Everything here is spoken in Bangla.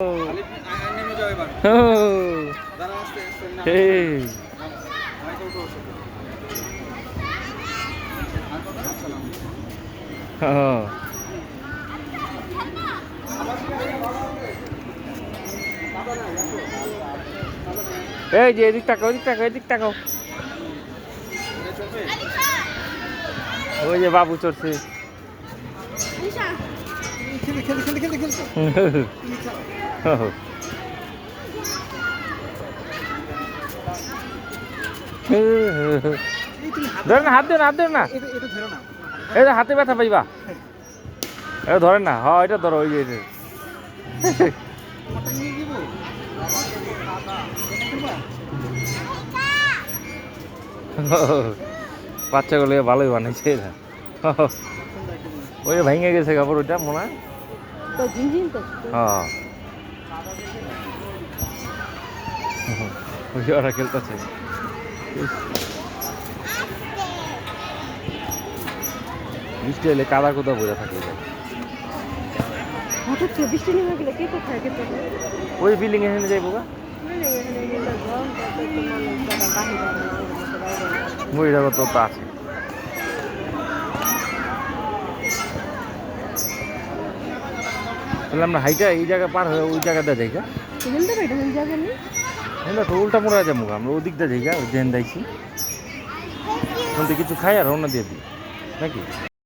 এই যে এদিক তাকাও, এদিক তাকাও, এদিক তাকাও। ওই যে বাবু চড়ছে। ধরে না, হাত দেন, হাত দেন না, এটা হাতে ব্যথা পাইবা। এটা ধরেন না, হ্যাঁ এটা ধরো, ওই যে বাচ্চাগুলো ভালোই বানাইছে এরা। ওই ভেঙে গেছে কাপড়, ওইটা মনে হয়। হ্যাঁ ওরা খেলতেছে। বৃষ্টি হলে কাদা কোদা বোঝা থাকে। ওই বিল্ডিং এ যাইবো গা, মহিলাগত তো আছে। তাহলে আমরা হাইটা এই জায়গা পার হয়ে ওই জায়গাটা যাই গা, তো উল্টা মোড়া যাবো আমরা ওদিকটা যাই গা, ওই জেন যাইছি কিছু খাই আর রওনা দিয়ে দিই নাকি।